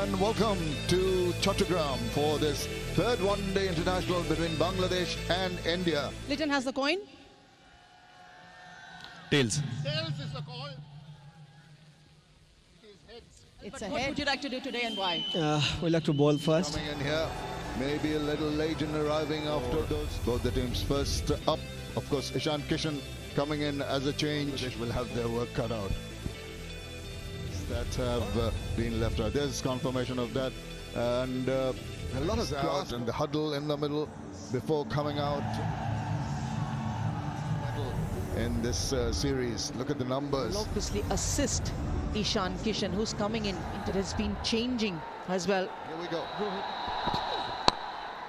and welcome to Chattogram for this third one-day international between Bangladesh and India. Litton has the coin. Tails. Tails is the call. It is heads. It's a head. What would you like to do today and why? We like to bowl first. Coming in here, maybe a little late in arriving after both the teams first up. Of course, Ishan Kishan coming in as a change. They will have their work cut out. That have been left out. There's confirmation of that, and a lot of crowds in the huddle in the middle before coming out in this series. Look at the numbers. Will obviously assist Ishan Kishan, who's coming in. It has been changing as well. Here we go.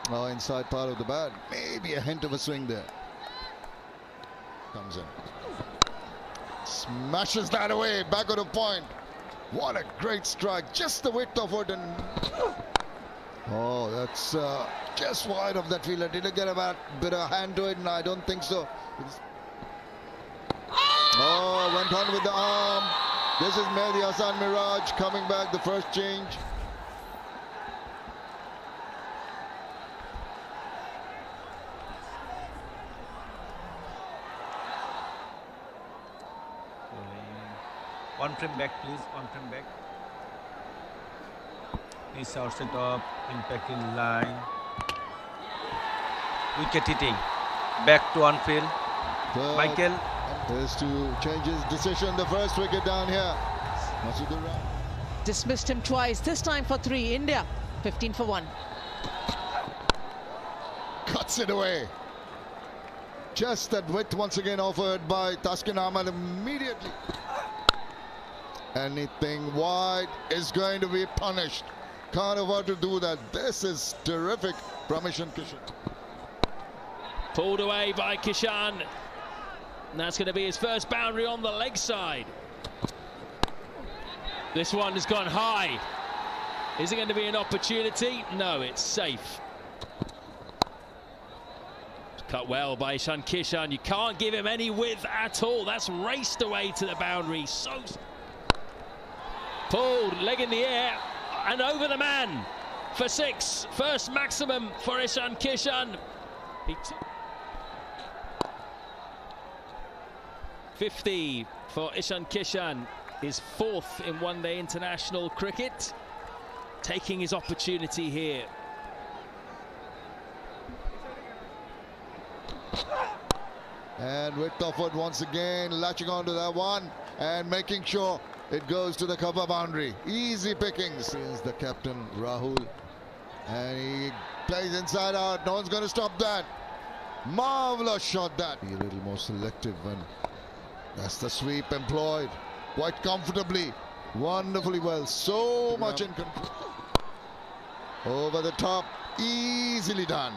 Oh, inside part of the bat. Maybe a hint of a swing there. Comes in. Smashes that away. Back on the point. What a great strike. Just the width of it. And oh, that's just wide of that fielder. Did it get a bit of hand to it? No, I don't think so. Oh, went on with the arm. This is Mehdi Hassan Miraj coming back, the first change. One frame back, please. One frame back. This outside of impact in line. Wicket hitting. Back to on field. Michael Is to change his decision. The first wicket down here. Dismissed him twice. This time for 3. India 15 for 1. Cuts it away. Just that width once again offered by Taskin Ahmad immediately. Anything wide is going to be punished. Can't afford to do that. This is terrific from Ishan Kishan. Pulled away by Kishan. And that's going to be his first boundary on the leg side. This one has gone high. Is it going to be an opportunity? No, it's safe. Cut well by Ishan Kishan. You can't give him any width at all. That's raced away to the boundary. So pulled, leg in the air, and over the man for 6. First maximum for Ishan Kishan. 50 for Ishan Kishan, his 4th in one-day international cricket, taking his opportunity here. And width of it once again, latching onto that one and making sure it goes to the cover boundary. Easy pickings. Is the captain Rahul, and he plays inside out. No one's going to stop that. Marvelous shot that. Be a little more selective, and that's the sweep employed quite comfortably, wonderfully well. So much in control. Over the top, easily done.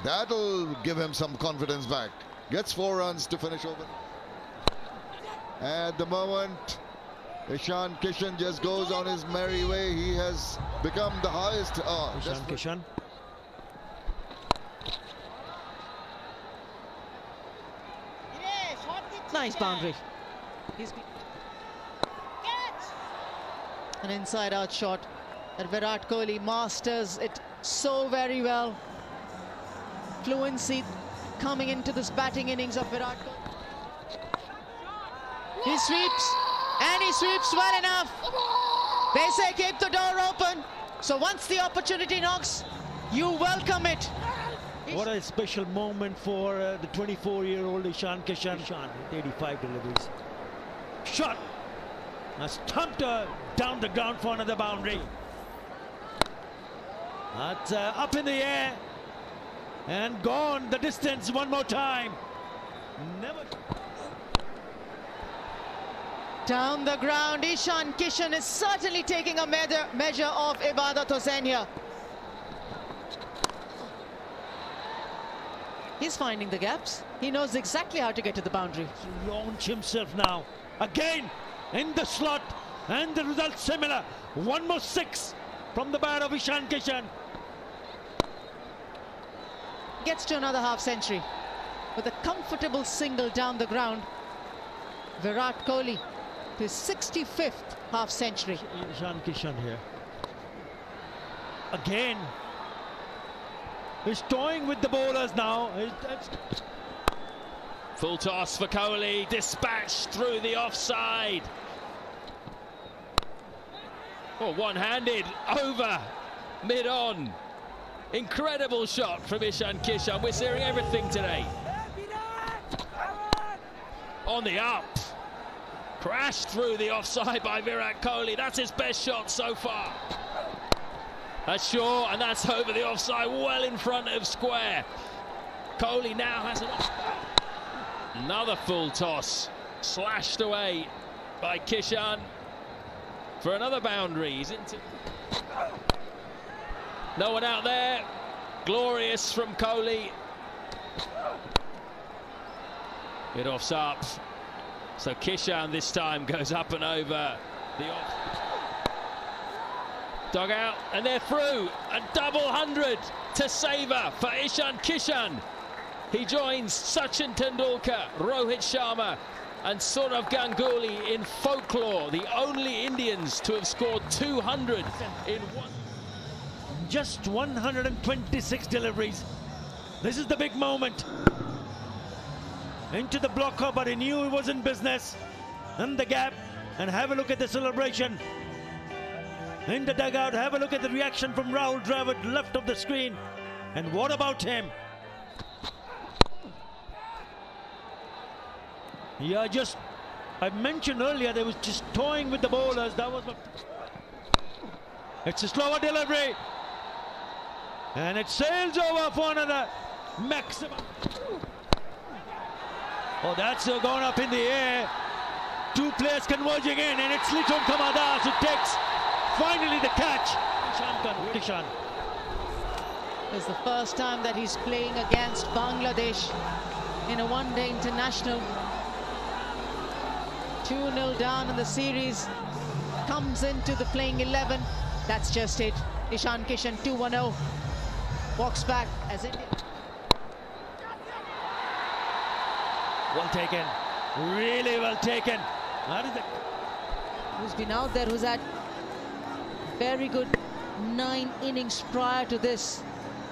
That'll give him some confidence back. Gets 4 runs to finish over. At the moment, Ishan Kishan just goes on his merry way. He has become the highest. Ishan Kishan. Nice boundary. An inside-out shot. And Virat Kohli masters it so very well. Fluency coming into this batting innings of Virat Kohli. He sweeps, and he sweeps well enough. They say keep the door open. So once the opportunity knocks, you welcome it. What a special moment for the 24-year-old Ishan Kishan. 85 deliveries. Shot. Stumped down the ground for another boundary. That's up in the air and gone the distance one more time. Never. Down the ground, Ishan Kishan is certainly taking a measure of Ibadat Hossain here. He's finding the gaps. He knows exactly how to get to the boundary. Launch himself now. Again in the slot, and the result similar. 1 more 6 from the bat of Ishan Kishan. Gets to another half century with a comfortable single down the ground. Virat Kohli to his 65th half century. Ishan Kishan here. Again. He's toying with the bowlers now. Full toss for Kohli, dispatched through the offside. Oh, one-handed over mid-on. Incredible shot from Ishan Kishan. We're seeing everything today. On the up. Crashed through the offside by Virat Kohli. That's his best shot so far. That's short, and that's over the offside, well in front of square. Kohli now has another full toss, slashed away by Kishan for another boundary. He's into. No one out there. Glorious from Kohli. It offs up. So Kishan this time goes up and over the off. Dugout, and they're through. A double 100 to savour for Ishan Kishan. He joins Sachin Tendulkar, Rohit Sharma and Sourav Ganguly in folklore, the only Indians to have scored 200 in one. Just 126 deliveries. This is the big moment. Into the blocker, but he knew he was in business. In the gap, and have a look at the celebration. In the dugout, have a look at the reaction from Rahul Dravid, left of the screen. And what about him? Yeah, I mentioned earlier, they was just toying with the bowlers. That was. It's a slower delivery. And it sails over for another maximum. Oh, that's gone up in the air. Two players converging in, and it's Liton Kamadas who takes finally the catch. Kishan. It's the first time that he's playing against Bangladesh in a one-day international. 2-0 down in the series. Comes into the playing 11. That's just it. Ishan Kishan 2-1-0. Walks back as India. Well taken. Really well taken. Who's been out there, who's had very good 9 innings prior to this,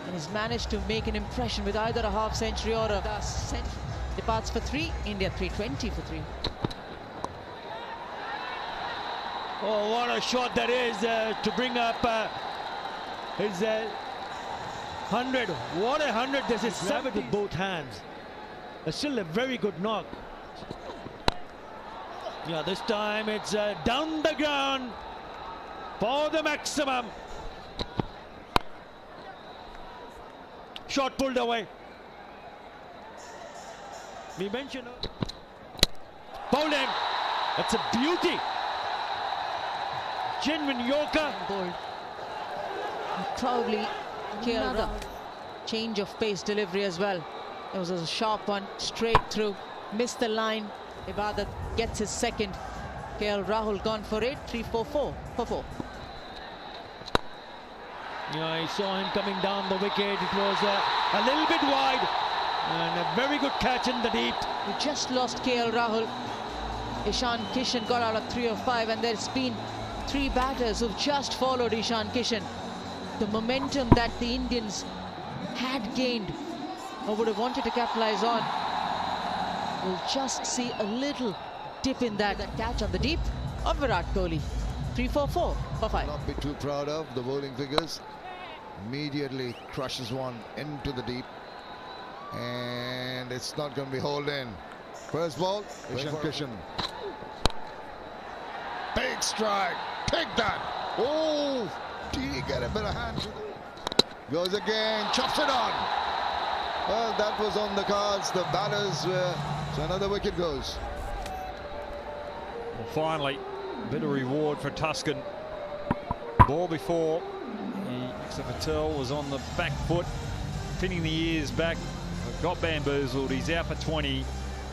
and he's managed to make an impression with either a half century or a century. Departs for 3, India 320 for 3. Oh, what a shot that is to bring up his 100. What a 100. This is 7 with both hands. Still a very good knock. Yeah, this time it's down the ground for the maximum. Shot pulled away. We mentioned bowled him. That's a beauty. Genuine Yorker. Bold. Proudly, another change of pace delivery as well. It was a sharp one, straight through, missed the line. Ibadat gets his second. KL Rahul gone for it, 3-4-4 for 4. Yeah, I saw him coming down the wicket. It was a little bit wide, and a very good catch in the deep. We just lost KL Rahul. Ishan Kishan got out of 3 of 5, and there's been 3 batters who've just followed Ishan Kishan. The momentum that the Indians had gained or would have wanted to capitalize on, we'll just see a little dip in that catch on the deep of Virat Kohli. 3-4-4 for 5. Not be too proud of the bowling figures. Immediately crushes one into the deep, and it's not going to be hauled in. First ball, Ishan Kishan. Big strike. Take that. Oh, did he get a bit of hand? Goes again, chops it on. Well, that was on the cards. The batters were. So another wicket goes. Well, finally, a bit of reward for Tuscan. Ball before, Axar Patel was on the back foot, pinning the ears back, got bamboozled. He's out for 20.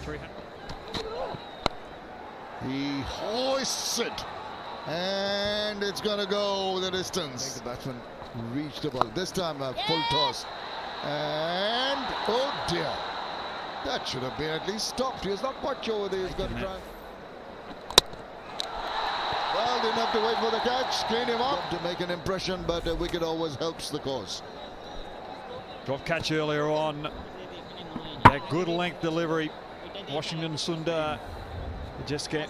300. He hoists it, and it's going to go the distance. The batsman reached the ball. This time a full toss. And, oh dear, that should have been at least stopped. He was not quite sure whether he was going to try. Well, didn't have to wait for the catch. Clean him up to make an impression, but a wicket always helps the cause. Drop catch earlier on. That good length delivery. Washington Sundar just get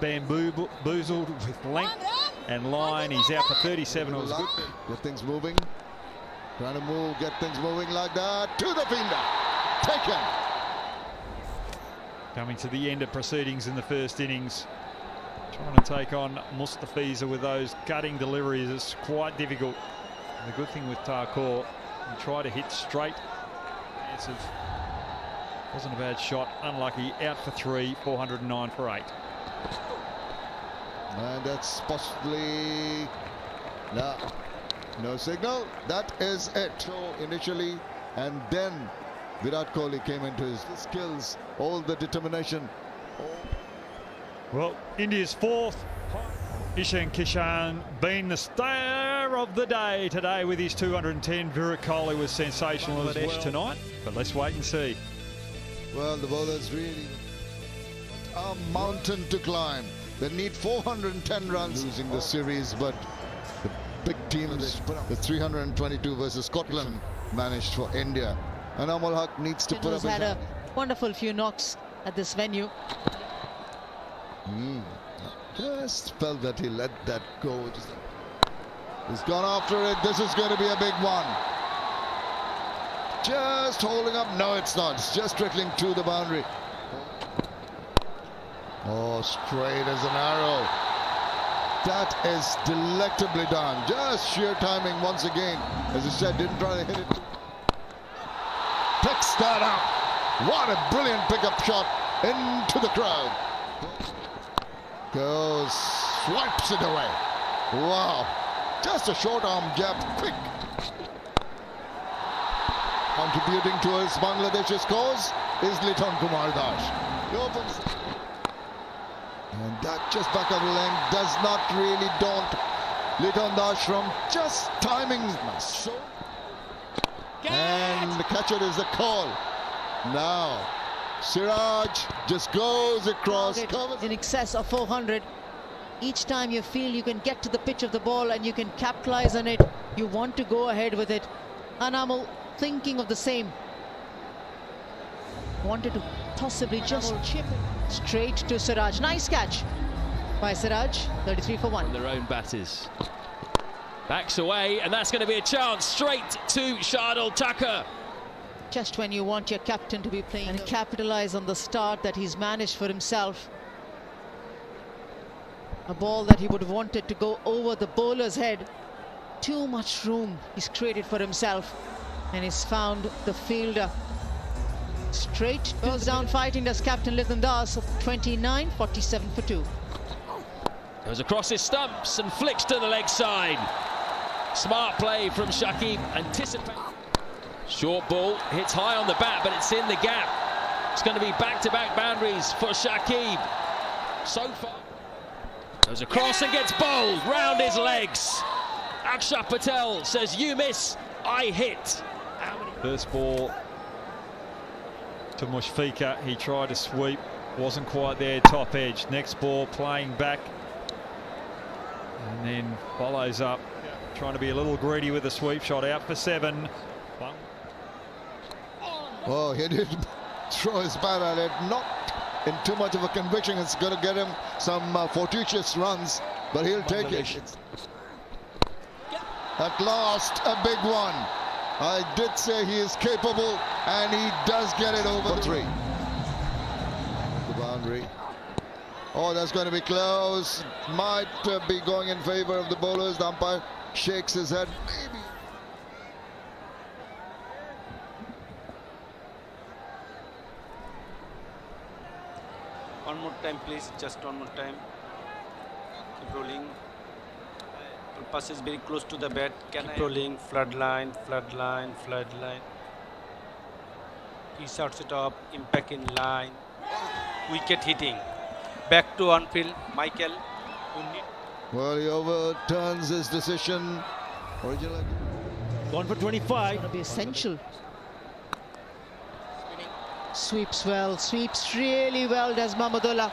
bamboozled with length and line. He's out for 37. It was good. Get things moving. Trying to move, get things moving like that. To the fielder. Taken. Coming to the end of proceedings in the first innings. Trying to take on Mustafiza with those gutting deliveries is quite difficult. And the good thing with Thakur, he tried to hit straight. Wasn't a bad shot. Unlucky. Out for 3. 409 for 8. And that's possibly no signal. That is it. So initially, and then Virat Kohli came into his skills, all the determination. Well, India's fourth. Ishan Kishan being the star of the day today with his 210. Virat Kohli was sensational as well tonight, but let's wait and see. Well, the bowlers really a mountain to climb. They need 410 runs losing the series, but the big teams, the 322 versus Scotland, managed for India. And Amol Haq needs to put up. Had a wonderful few knocks at this venue. Just felt that he let that go. He's gone after it. This is going to be a big one. Just holding up. No, it's not. It's just trickling to the boundary. Oh, straight as an arrow. That is delectably done. Just sheer timing once again. As I said, didn't try to hit it. Picks that up. What a brilliant pickup shot into the crowd. Goes, swipes it away. Wow. Just a short arm jab, quick. Contributing towards Bangladesh's cause is Liton Kumar Das. He opens. And that just back of the length does not really daunt Liton Das from just timing. And the catcher is the call. Now, Siraj just goes across. In excess of 400. Each time you feel you can get to the pitch of the ball and you can capitalize on it, you want to go ahead with it. Anamal thinking of the same. Wanted to possibly just chip it straight to Siraj. Nice catch by Siraj. 33 for 1. Their own batters. Backs away, and that's going to be a chance straight to Shardul Thakur. Just when you want your captain to be playing and capitalize on the start that he's managed for himself. A ball that he would have wanted to go over the bowler's head. Too much room he's created for himself, and he's found the fielder. Straight goes down fighting does Captain Liton Das of 29, 47 for 2. Goes across his stumps and flicks to the leg side. Smart play from Shakib. Anticipate. Short ball hits high on the bat, but it's in the gap. It's going to be back-to-back boundaries for Shakib. So far. Goes across and gets bowled round his legs. Akshar Patel says, "You miss, I hit." First ball to Mushfiqur. He tried to sweep, wasn't quite there, top edge. Next ball playing back, and then follows up, trying to be a little greedy with the sweep shot. Out for 7. Oh, he did throw his bat at it, not in too much of a conviction. It's going to get him some fortuitous runs, but he'll take it. At last, a big one. I did say he is capable, and he does get it over 3. The boundary. Oh, that's going to be close. Might be going in favor of the bowlers. The umpire shakes his head. Maybe. One more time, please. Just one more time. Keep rolling. Pass is very close to the bat. Keep rolling. Flood line, flood line, flood line. He starts it up. Impact in line. Wicket hitting. Back to on field. Michael. Well, he overturns his decision. Originally. Gone for 25. Going to be essential. Sweeps well, sweeps really well, does Mahmudullah.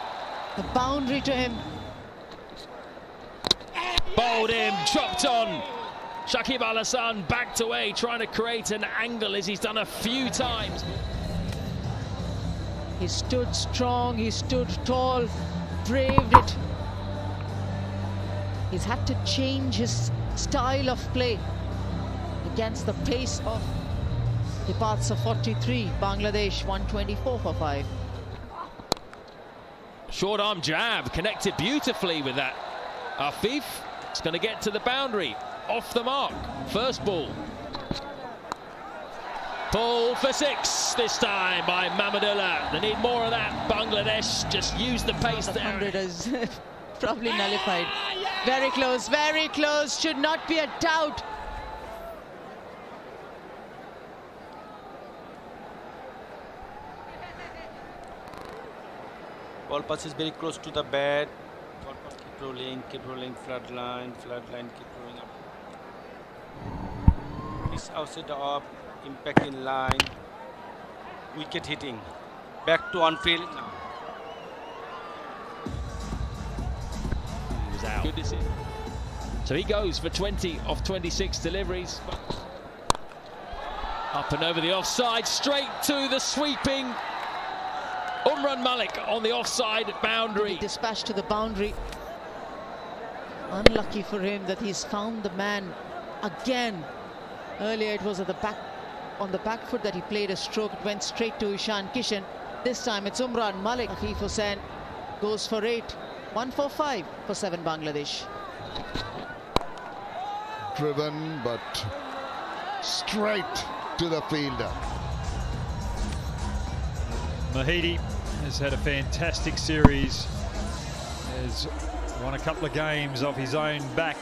The boundary to him. Bowled him, chopped on. Shakib Al Hassan backed away, trying to create an angle as he's done a few times. He stood strong, he stood tall, braved it. He's had to change his style of play against the pace of the paths of 43. Bangladesh 124 for 5. Short arm jab connected beautifully with that. Afif is going to get to the boundary. Off the mark. First ball. Pull for 6 this time by Mahmudullah. They need more of that. Bangladesh just use the pace there. 100 is probably nullified. Very close, very close. Should not be a doubt. Ball pass is very close to the bat. Ball pass, keep rolling, flood line, keep rolling up. It's outside the off, impact in line, wicket hitting. Back to on field now. He was out. Good decision. So he goes for 20 of 26 deliveries. Up and over the offside, straight to the sweeping Umran Malik on the offside boundary. Dispatched to the boundary. Unlucky for him that he's found the man again. Earlier it was at the back, on the back foot that he played a stroke. It went straight to Ishan Kishan. This time it's Umran Malik. Afif Hussain goes for 8. 1 for 5 for 7 Bangladesh. Driven, but straight to the fielder. Mahidi has had a fantastic series. Has won a couple of games off his own back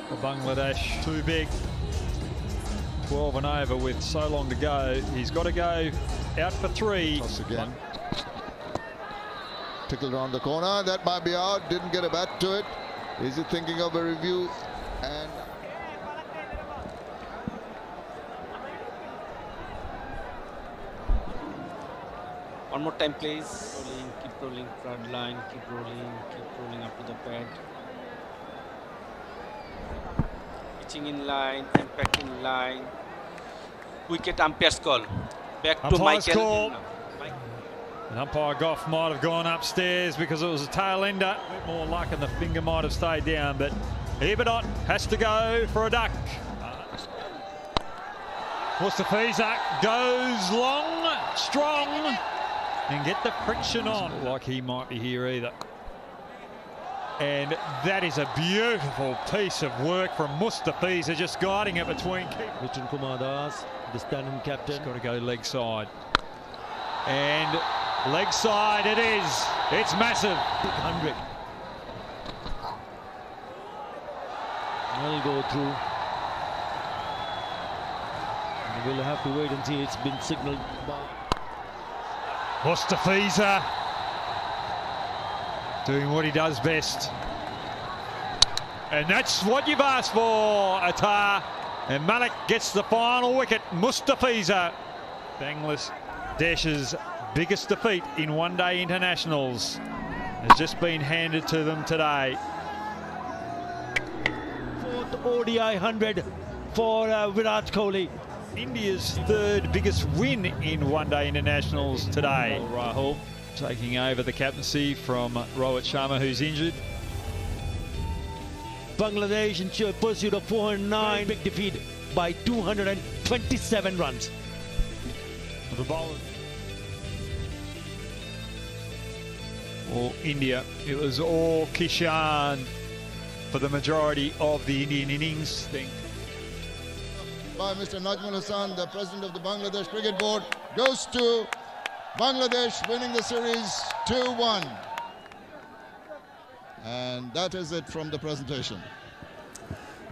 for Bangladesh. Too big. 12 and over with so long to go. He's got to go out for 3. Toss again. Tickled around the corner. That might be out. Didn't get a bat to it. Is he thinking of a review? And One more time, please. Keep rolling, front line, keep rolling up to the pad. Pitching in line, impact in line. Wicket umpire's call. Back to Umpire's Michael. call. And umpire Goff might have gone upstairs because it was a tail ender. A bit more luck and the finger might have stayed down, but Ibadot has to go for a duck. Mustafiza goes long, strong, and get the friction on. Not like he might be here either. And that is a beautiful piece of work from Mustafiza, just guiding it between keepers. Richard Kumar Das, the standing captain. Got to go leg side. And leg side it is. It's massive. 100. Will go through. And we'll have to wait and see. It's been signaled by Mustafiza doing what he does best. And that's what you've asked for, Attar. And Malik gets the final wicket. Mustafiza, Bangladesh's biggest defeat in one-day internationals, has just been handed to them today. 4th ODI 100 for Virat Kohli. India's 3rd biggest win in one-day internationals today. Rahul taking over the captaincy from Rohit Sharma, who's injured. Bangladesh in pursuit of 409, big defeat by 227 runs. The bowlers. For India, it was all Kishan for the majority of the Indian innings. by Mr. Najmul Hassan, the president of the Bangladesh Cricket Board, goes to Bangladesh, winning the series 2-1. And that is it from the presentation.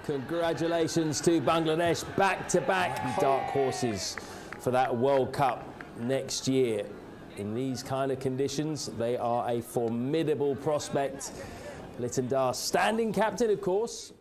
Congratulations to Bangladesh, back-to-back dark horses for that World Cup next year. In these kind of conditions, they are a formidable prospect. Liton Das, standing captain, of course.